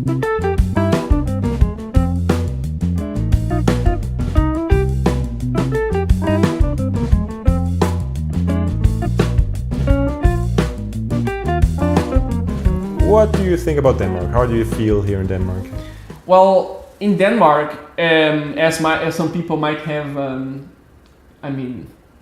What do you think about Denmark? How do you feel here in Denmark? Well, in Denmark, as some people might have,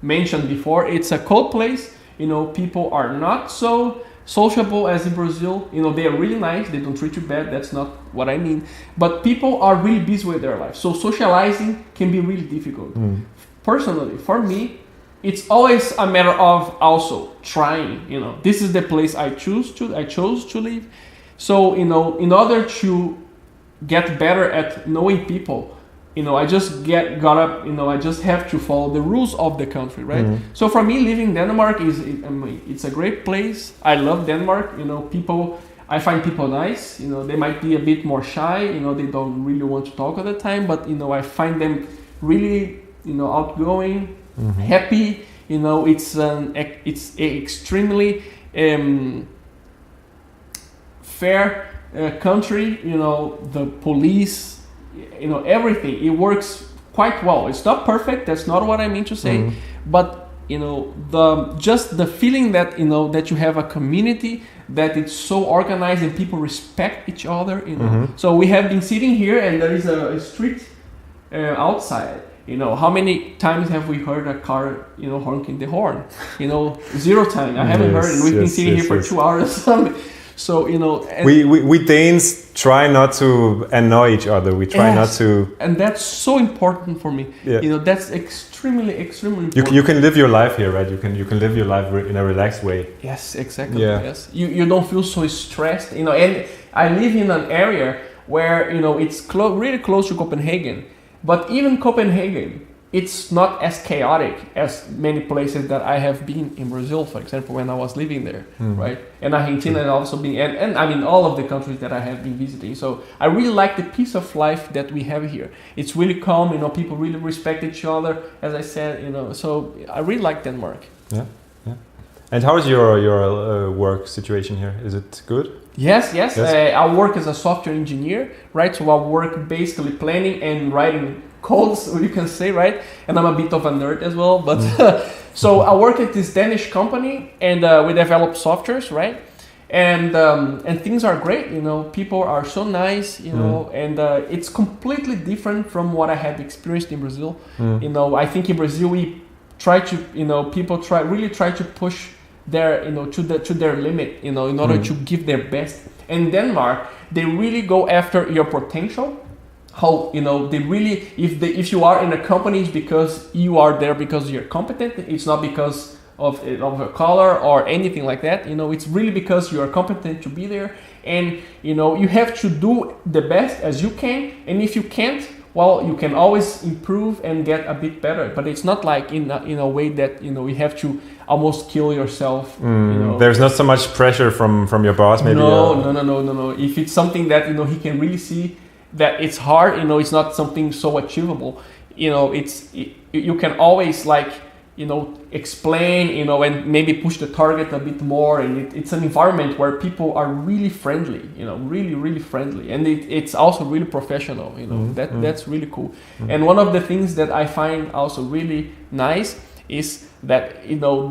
mentioned before, it's a cold place. You know, people are not so sociable as in Brazil. You know, they are really nice. They don't treat you bad. That's not what I mean. But people are really busy with their life. So socializing can be really difficult. Personally, for me, it's always a matter of also trying. You know, this is the place I chose to live. So, you know, in order to get better at knowing people, you know, I just got up, you know, I just have to follow the rules of the country, right? So for me, living in Denmark it's a great place. I love Denmark. You know, I find people nice. You know, they might be a bit more shy. You know, they don't really want to talk all the time, but, you know, I find them really, you know, outgoing, happy. You know, it's extremely fair country. You know, the police, you know, everything, it works quite well. It's not perfect, that's not what I mean to say, but, you know, the feeling that, you know, that you have a community, that it's so organized and people respect each other, you know. So we have been sitting here and there is a street outside. You know, how many times have we heard a car, you know, honking the horn? You know, 0 time. I haven't heard it. We've been sitting here for 2 hours. So, you know, we Danes try not to annoy each other. We try not to, and that's so important for me. You know, that's extremely important. You can live your life here, right? You can live your life in a relaxed way. Yes, exactly. Yes, you don't feel so stressed. You know, and I live in an area where, you know, it's really close to Copenhagen. But even Copenhagen, it's not as chaotic as many places that I have been in Brazil, for example, when I was living there, right? And Argentina and also being, and I mean all of the countries that I have been visiting. So I really like the peace of life that we have here. It's really calm, you know, people really respect each other, as I said, you know, so I really like Denmark. Yeah. And how is your work situation here? Is it good? Yes. I work as a software engineer, right? So I work basically planning and writing codes, you can say, right? And I'm a bit of a nerd as well, but so I work at this Danish company and we develop softwares, right? And things are great, you know, people are so nice, you know, and it's completely different from what I have experienced in Brazil. You know, I think in Brazil we try to, you know, people really try to push their, you know, to their limit, you know, in order to give their best. And Denmark, they really go after your potential. How, you know, they really, if you are in a company, it's because you are there because you're competent. It's not because of a color or anything like that. You know, it's really because you are competent to be there. And, you know, you have to do the best as you can. And if you can't, well, you can always improve and get a bit better. But it's not like in a way that, you know, you have to almost kill yourself. You know. There's not so much pressure from your boss, maybe. No. If it's something that, you know, he can really see that it's hard, you know, it's not something so achievable, you know, you can always, like, you know, explain, you know, and maybe push the target a bit more. And it's an environment where people are really friendly, you know, really friendly, and it's also really professional, you know. That's really cool. And one of the things that I find also really nice is that, you know,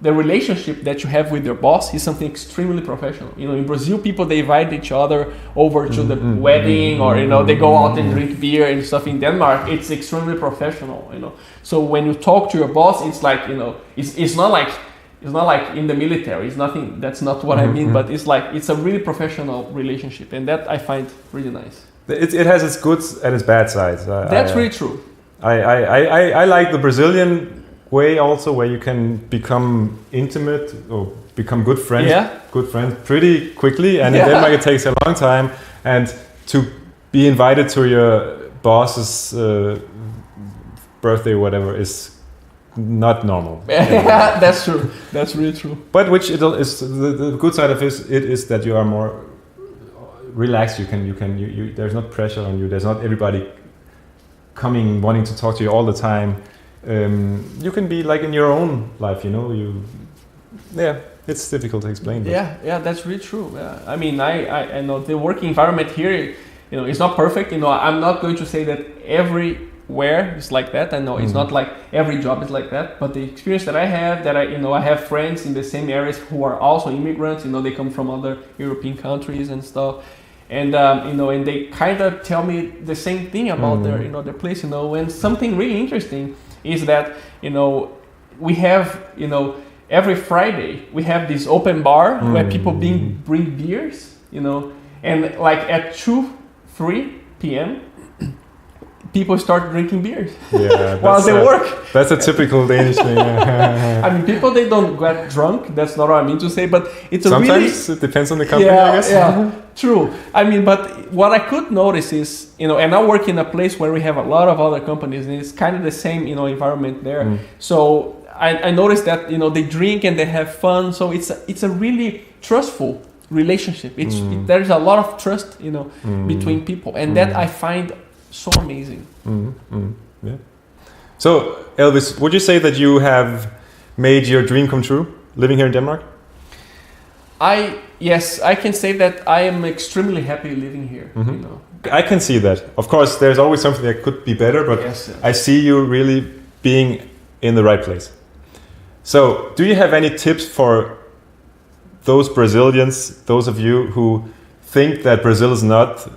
the relationship that you have with your boss is something extremely professional. You know, in Brazil, people, they invite each other over to the wedding, or, you know, they go out and drink beer and stuff. In Denmark, it's extremely professional, you know. So when you talk to your boss, it's like, you know, it's not like in the military. It's nothing. That's not what I mean. But it's like, it's a really professional relationship, and that I find really nice. It has its good and its bad sides. That's really true. I like the Brazilian way also, where you can become intimate or become good friends pretty quickly, and in Denmark it takes a long time, and to be invited to your boss's birthday or whatever is not normal. Yeah, that's true. That's really true. But which it is the good side of it is that you are more relaxed. You there's not pressure on you. There's not everybody coming wanting to talk to you all the time. You can be like in your own life, you know. it's difficult to explain. But. Yeah, that's really true. Yeah. I mean, I know the working environment here, it's not perfect. I'm not going to say that everywhere is like that. I know it's not like every job is like that, but the experience that I have, I have friends in the same areas who are also immigrants. They come from other European countries and stuff, and and they kind of tell me the same thing about their place. And something really interesting is that we have every Friday we have this open bar where people bring beers, and like at 2-3 p.m. people start drinking beers while they work. That's a typical Danish thing. I mean, people, they don't get drunk. That's not what I mean to say, but it's sometimes it depends on the company, I guess. Yeah, true. I mean, but what I could notice is, and I work in a place where we have a lot of other companies, and it's kind of the same, environment there. So I noticed that, they drink and they have fun. So it's a really trustful relationship. There's a lot of trust, between people, and that I find so amazing. Yeah. So, Elvis, would you say that you have made your dream come true living here in Denmark? Yes, I can say that I am extremely happy living here. I can see that. Of course, there's always something that could be better, but yes. I see you really being in the right place. So, do you have any tips for those Brazilians, those of you who think that Brazil is not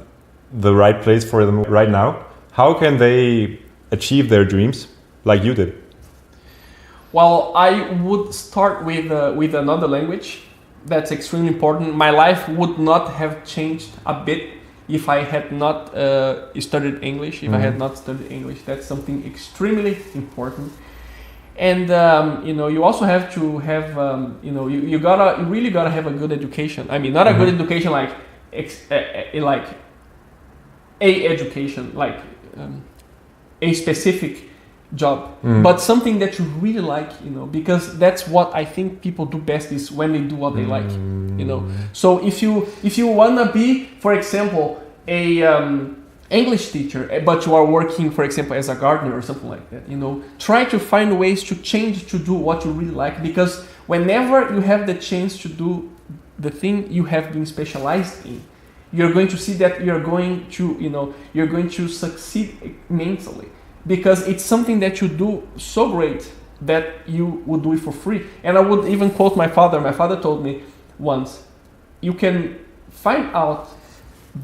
the right place for them right now? How can they achieve their dreams like you did? Well, I would start with another language. That's extremely important. My life would not have changed a bit if I had not studied English. If I had not studied English, that's something extremely important. And you also have to have you really gotta have a good education. I mean, not a good education like education, like a specific job, but something that you really like, because that's what I think people do best is when they do what they like, So if you wanna be, for example, a English teacher, but you are working, for example, as a gardener or something like that, try to find ways to change to do what you really like, because whenever you have the chance to do the thing you have been specialized in, you're going to see that you're going to succeed immensely, because it's something that you do so great that you would do it for free. And I would even quote my father. My father told me once, you can find out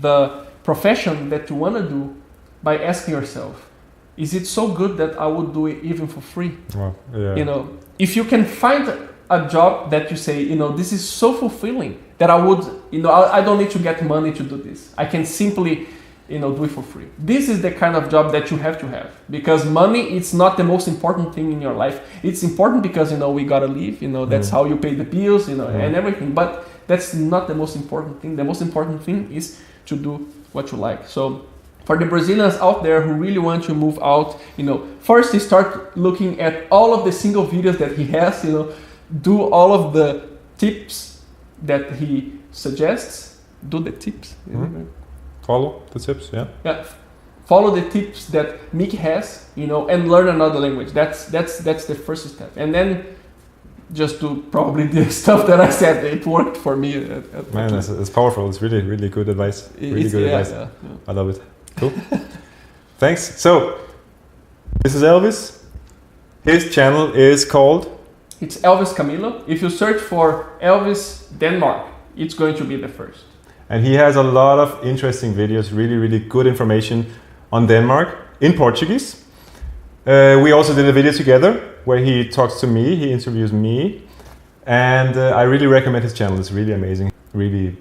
the profession that you want to do by asking yourself, is it so good that I would do it even for free? Well, yeah. If you can find a job that you say, this is so fulfilling that I would, I don't need to get money to do this. I can simply, do it for free. This is the kind of job that you have to have, because money, it's not the most important thing in your life. It's important because, we gotta live, that's how you pay the bills, and everything. But that's not the most important thing. The most important thing is to do what you like. So for the Brazilians out there who really want to move out, first you start looking at all of the single videos that he has, do all of the tips that he suggests, do the tips. Follow the tips, yeah. Yeah, follow the tips that Mickey has, and learn another language. That's the first step. And then just do probably the stuff that I said. It worked for me. Man, it's powerful. It's really, really good advice. Really good advice. Yeah. I love it. Cool. Thanks. So, this is Elvis. His channel is called? It's Elvis Camilo. If you search for Elvis Denmark, it's going to be the first. And he has a lot of interesting videos, really, really good information on Denmark in Portuguese. We also did a video together where he talks to me, he interviews me, and I really recommend his channel. It's really amazing, really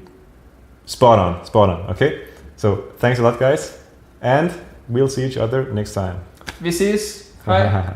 spot on, okay? So thanks a lot, guys, and we'll see each other next time. This is... Hi.